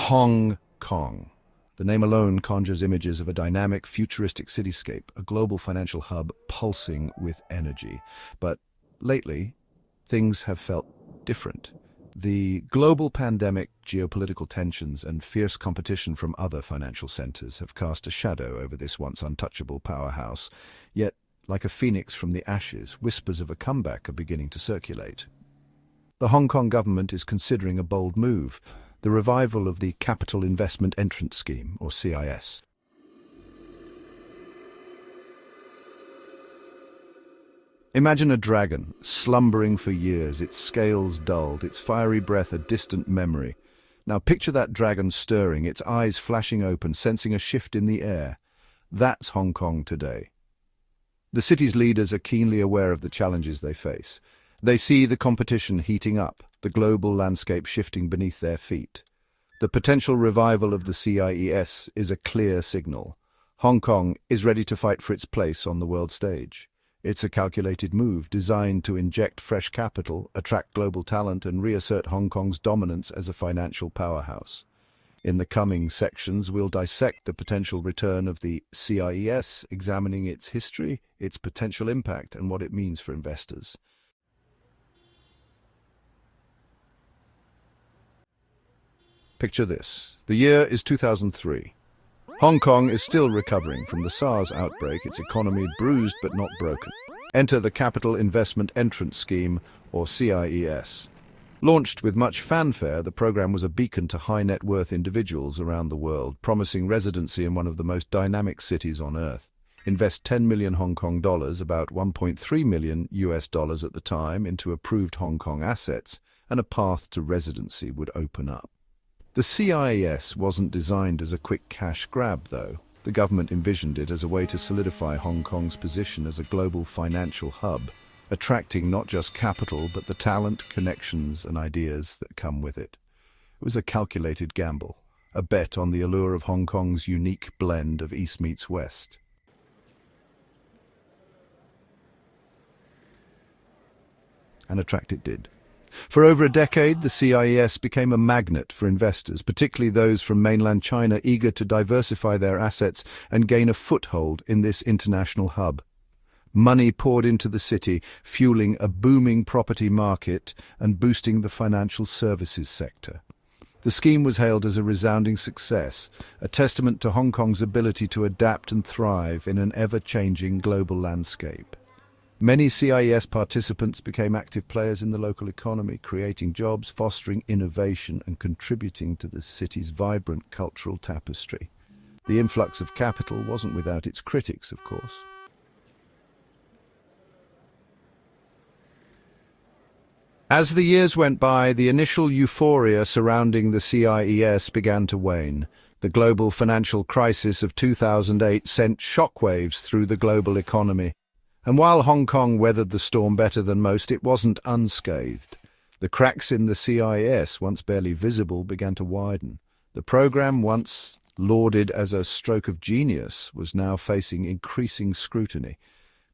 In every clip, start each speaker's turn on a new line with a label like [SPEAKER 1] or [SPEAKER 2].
[SPEAKER 1] Hong Kong. The name alone conjures images of a dynamic, futuristic cityscape, a global financial hub pulsing with energy. But lately, things have felt different. The global pandemic, geopolitical tensions, and fierce competition from other financial centers have cast a shadow over this once untouchable powerhouse. Yet, like a phoenix from the ashes, whispers of a comeback are beginning to circulate. The Hong Kong government is considering a bold move: the revival of the Capital Investment Entrant Scheme, or CIS. Imagine a dragon, slumbering for years, its scales dulled, its fiery breath a distant memory. Now picture that dragon stirring, its eyes flashing open, sensing a shift in the air. That's Hong Kong today. The city's leaders are keenly aware of the challenges they face. They see the competition heating up, the global landscape shifting beneath their feet. The potential revival of the CIES is a clear signal. Hong Kong is ready to fight for its place on the world stage. It's a calculated move designed to inject fresh capital, attract global talent, and reassert Hong Kong's dominance as a financial powerhouse. In the coming sections, we'll dissect the potential return of the CIES, examining its history, its potential impact, and what it means for investors. Picture this. The year is 2003. Hong Kong is still recovering from the SARS outbreak, its economy bruised but not broken. Enter the Capital Investment Entrant Scheme, or CIES. Launched with much fanfare, the program was a beacon to high-net-worth individuals around the world, promising residency in one of the most dynamic cities on Earth. Invest 10 million Hong Kong dollars, about 1.3 million US dollars at the time, into approved Hong Kong assets, and a path to residency would open up. The CIES wasn't designed as a quick cash grab, though. The government envisioned it as a way to solidify Hong Kong's position as a global financial hub, attracting not just capital, but the talent, connections, and ideas that come with it. It was a calculated gamble, a bet on the allure of Hong Kong's unique blend of East meets West. And attract it did. For over a decade, the CIES became a magnet for investors, particularly those from mainland China eager to diversify their assets and gain a foothold in this international hub. Money poured into the city, fueling a booming property market and boosting the financial services sector. The scheme was hailed as a resounding success, a testament to Hong Kong's ability to adapt and thrive in an ever-changing global landscape. Many CIES participants became active players in the local economy, creating jobs, fostering innovation, and contributing to the city's vibrant cultural tapestry. The influx of capital wasn't without its critics, of course. As the years went by, the initial euphoria surrounding the CIES began to wane. The global financial crisis of 2008 sent shockwaves through the global economy. And while Hong Kong weathered the storm better than most, it wasn't unscathed. The cracks in the CIES, once barely visible, began to widen. The program, once lauded as a stroke of genius, was now facing increasing scrutiny.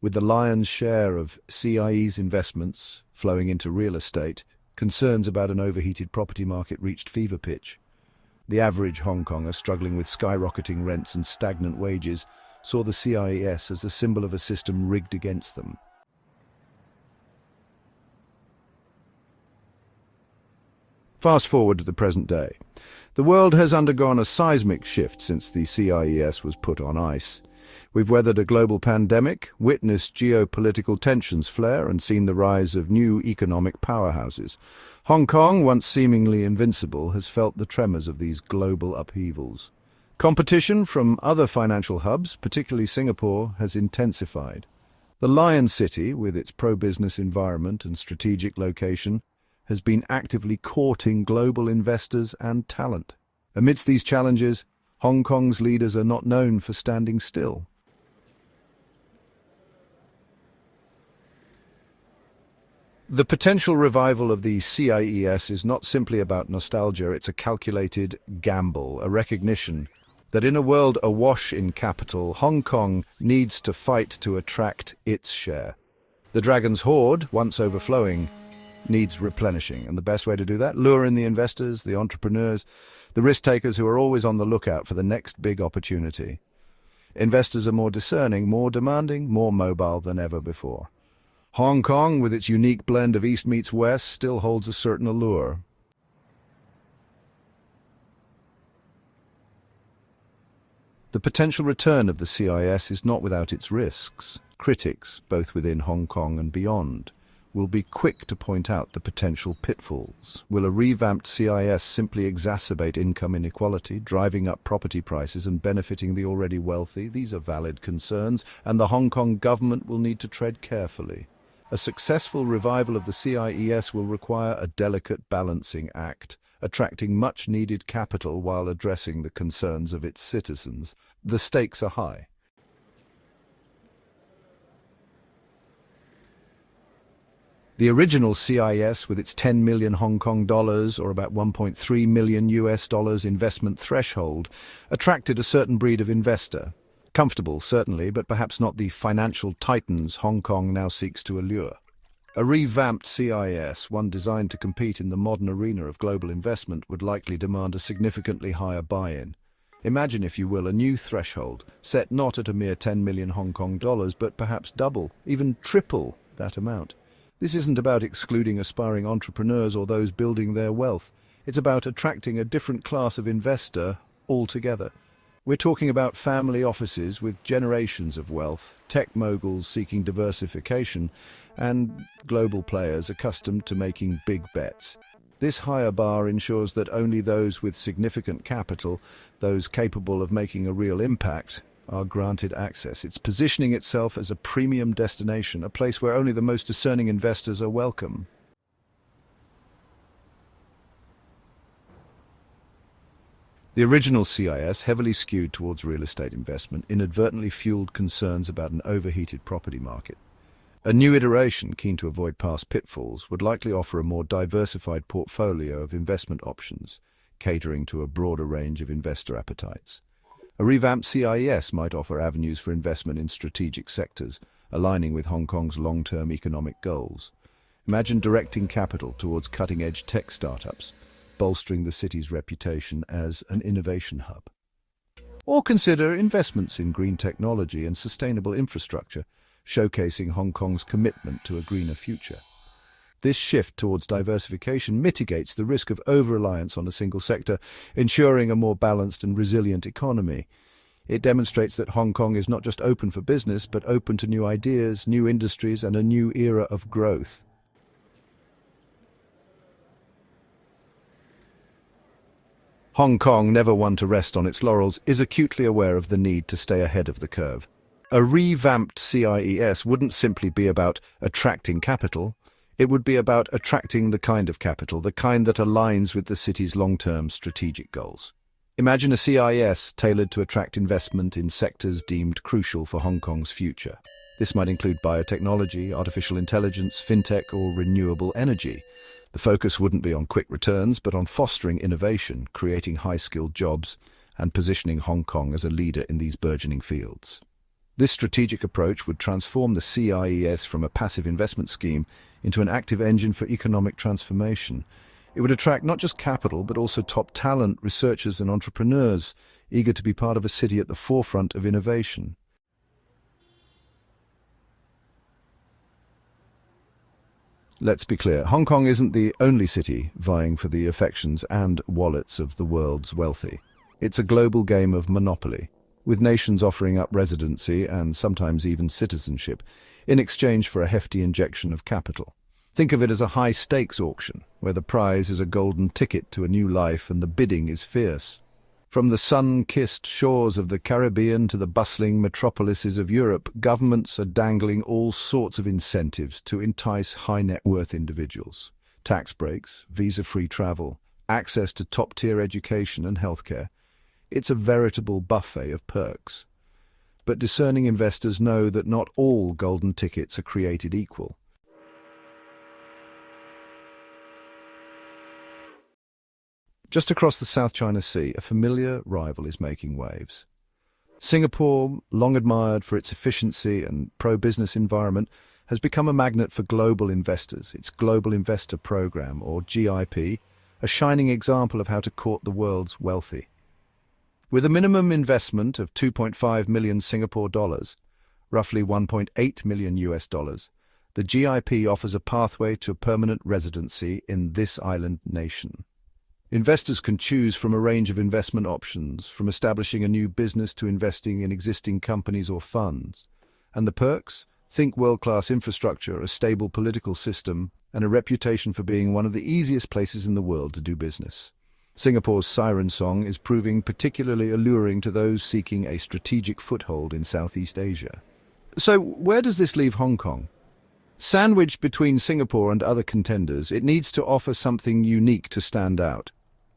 [SPEAKER 1] With the lion's share of CIES investments flowing into real estate, concerns about an overheated property market reached fever pitch. The average Hong Konger, struggling with skyrocketing rents and stagnant wages, saw the CIES as a symbol of a system rigged against them. Fast forward to the present day. The world has undergone a seismic shift since the CIES was put on ice. We've weathered a global pandemic, witnessed geopolitical tensions flare, and seen the rise of new economic powerhouses. Hong Kong, once seemingly invincible, has felt the tremors of these global upheavals. Competition from other financial hubs, particularly Singapore, has intensified. The Lion City, with its pro-business environment and strategic location, has been actively courting global investors and talent. Amidst these challenges, Hong Kong's leaders are not known for standing still. The potential revival of the CIES is not simply about nostalgia, it's a calculated gamble, a recognition that in a world awash in capital, Hong Kong needs to fight to attract its share. The dragon's hoard, once overflowing, needs replenishing, and the best way to do that? Lure in the investors, the entrepreneurs, the risk-takers who are always on the lookout for the next big opportunity. Investors are more discerning, more demanding, more mobile than ever before. Hong Kong, with its unique blend of East meets West, still holds a certain allure. The potential return of the CIS is not without its risks. Critics, both within Hong Kong and beyond, will be quick to point out the potential pitfalls. Will a revamped CIS simply exacerbate income inequality, driving up property prices and benefiting the already wealthy? These are valid concerns, and the Hong Kong government will need to tread carefully. A successful revival of the CIES will require a delicate balancing act, attracting much-needed capital while addressing the concerns of its citizens. The stakes are high. The original CIS, with its 10 million Hong Kong dollars, or about 1.3 million US dollars investment threshold, attracted a certain breed of investor. Comfortable, certainly, but perhaps not the financial titans Hong Kong now seeks to allure. A revamped CIS, one designed to compete in the modern arena of global investment, would likely demand a significantly higher buy-in. Imagine, if you will, a new threshold, set not at a mere 10 million Hong Kong dollars, but perhaps double, even triple that amount. This isn't about excluding aspiring entrepreneurs or those building their wealth. It's about attracting a different class of investor altogether. We're talking about family offices with generations of wealth, tech moguls seeking diversification, and global players accustomed to making big bets. This higher bar ensures that only those with significant capital, those capable of making a real impact, are granted access. It's positioning itself as a premium destination, a place where only the most discerning investors are welcome. The original CIS, heavily skewed towards real estate investment, inadvertently fueled concerns about an overheated property market. A new iteration, keen to avoid past pitfalls, would likely offer a more diversified portfolio of investment options, catering to a broader range of investor appetites. A revamped CIES might offer avenues for investment in strategic sectors, aligning with Hong Kong's long-term economic goals. Imagine directing capital towards cutting-edge tech startups, bolstering the city's reputation as an innovation hub. Or consider investments in green technology and sustainable infrastructure, showcasing Hong Kong's commitment to a greener future. This shift towards diversification mitigates the risk of over-reliance on a single sector, ensuring a more balanced and resilient economy. It demonstrates that Hong Kong is not just open for business, but open to new ideas, new industries, and a new era of growth. Hong Kong, never one to rest on its laurels, is acutely aware of the need to stay ahead of the curve. A revamped CIES wouldn't simply be about attracting capital. It would be about attracting the kind of capital, the kind that aligns with the city's long-term strategic goals. Imagine a CIS tailored to attract investment in sectors deemed crucial for Hong Kong's future. This might include biotechnology, artificial intelligence, fintech, or renewable energy. The focus wouldn't be on quick returns, but on fostering innovation, creating high-skilled jobs, and positioning Hong Kong as a leader in these burgeoning fields. This strategic approach would transform the CIES from a passive investment scheme into an active engine for economic transformation. It would attract not just capital, but also top talent, researchers and entrepreneurs, eager to be part of a city at the forefront of innovation. Let's be clear, Hong Kong isn't the only city vying for the affections and wallets of the world's wealthy. It's a global game of monopoly, with nations offering up residency and sometimes even citizenship in exchange for a hefty injection of capital. Think of it as a high-stakes auction, where the prize is a golden ticket to a new life and the bidding is fierce. From the sun-kissed shores of the Caribbean to the bustling metropolises of Europe, governments are dangling all sorts of incentives to entice high-net-worth individuals. Tax breaks, visa-free travel, access to top-tier education and healthcare. It's a veritable buffet of perks. But discerning investors know that not all golden tickets are created equal. Just across the South China Sea, a familiar rival is making waves. Singapore, long admired for its efficiency and pro-business environment, has become a magnet for global investors. Its Global Investor Program, or GIP, a shining example of how to court the world's wealthy. With a minimum investment of 2.5 million Singapore dollars, roughly 1.8 million US dollars, the GIP offers a pathway to permanent residency in this island nation. Investors can choose from a range of investment options, from establishing a new business to investing in existing companies or funds. And the perks? Think world-class infrastructure, a stable political system, and a reputation for being one of the easiest places in the world to do business. Singapore's siren song is proving particularly alluring to those seeking a strategic foothold in Southeast Asia. So, where does this leave Hong Kong? Sandwiched between Singapore and other contenders, it needs to offer something unique to stand out.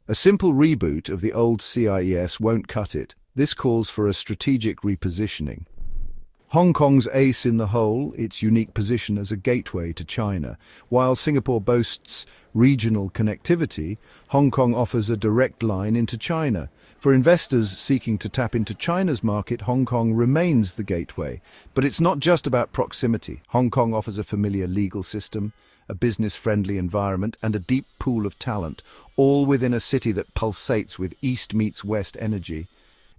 [SPEAKER 1] A simple reboot of the old CIES won't cut it. This calls for a strategic repositioning. Hong Kong's ace in the hole, its unique position as a gateway to China. While Singapore boasts regional connectivity, Hong Kong offers a direct line into China. For investors seeking to tap into China's market, Hong Kong remains the gateway. But it's not just about proximity. Hong Kong offers a familiar legal system, a business-friendly environment, and a deep pool of talent, all within a city that pulsates with East meets West energy.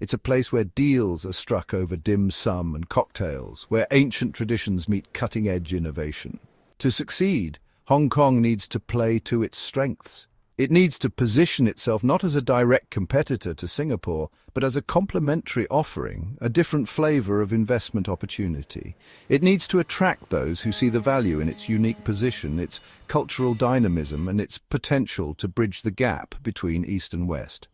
[SPEAKER 1] It's a place where deals are struck over dim sum and cocktails, where ancient traditions meet cutting-edge innovation. To succeed, Hong Kong needs to play to its strengths. It needs to position itself not as a direct competitor to Singapore, but as a complementary offering, a different flavor of investment opportunity. It needs to attract those who see the value in its unique position, its cultural dynamism, and its potential to bridge the gap between East and West.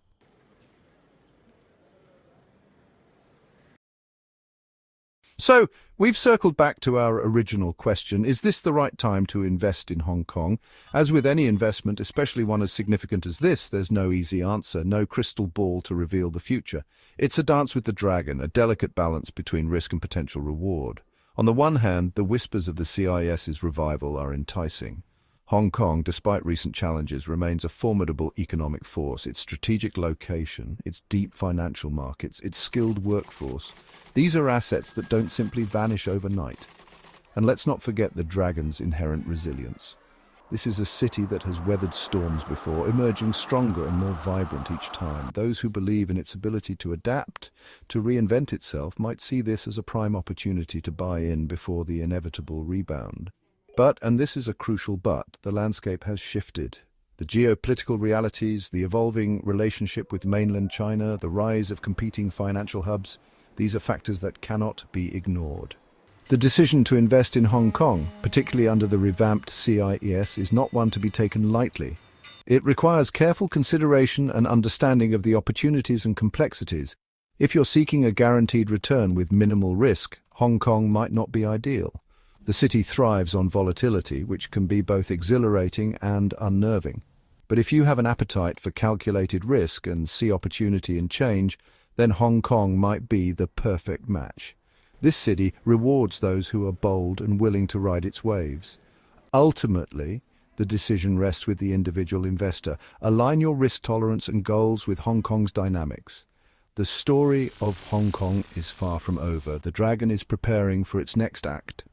[SPEAKER 1] So, we've circled back to our original question, is this the right time to invest in Hong Kong? As with any investment, especially one as significant as this, there's no easy answer, no crystal ball to reveal the future. It's a dance with the dragon, a delicate balance between risk and potential reward. On the one hand, the whispers of the CIS's revival are enticing. Hong Kong, despite recent challenges, remains a formidable economic force. Its strategic location, its deep financial markets, its skilled workforce, these are assets that don't simply vanish overnight. And let's not forget the dragon's inherent resilience. This is a city that has weathered storms before, emerging stronger and more vibrant each time. Those who believe in its ability to adapt, to reinvent itself, might see this as a prime opportunity to buy in before the inevitable rebound. But, and this is a crucial but, the landscape has shifted. The geopolitical realities, the evolving relationship with mainland China, the rise of competing financial hubs, these are factors that cannot be ignored. The decision to invest in Hong Kong, particularly under the revamped CIES, is not one to be taken lightly. It requires careful consideration and understanding of the opportunities and complexities. If you're seeking a guaranteed return with minimal risk, Hong Kong might not be ideal. The city thrives on volatility, which can be both exhilarating and unnerving. But if you have an appetite for calculated risk and see opportunity in change, then Hong Kong might be the perfect match. This city rewards those who are bold and willing to ride its waves. Ultimately, the decision rests with the individual investor. Align your risk tolerance and goals with Hong Kong's dynamics. The story of Hong Kong is far from over. The dragon is preparing for its next act.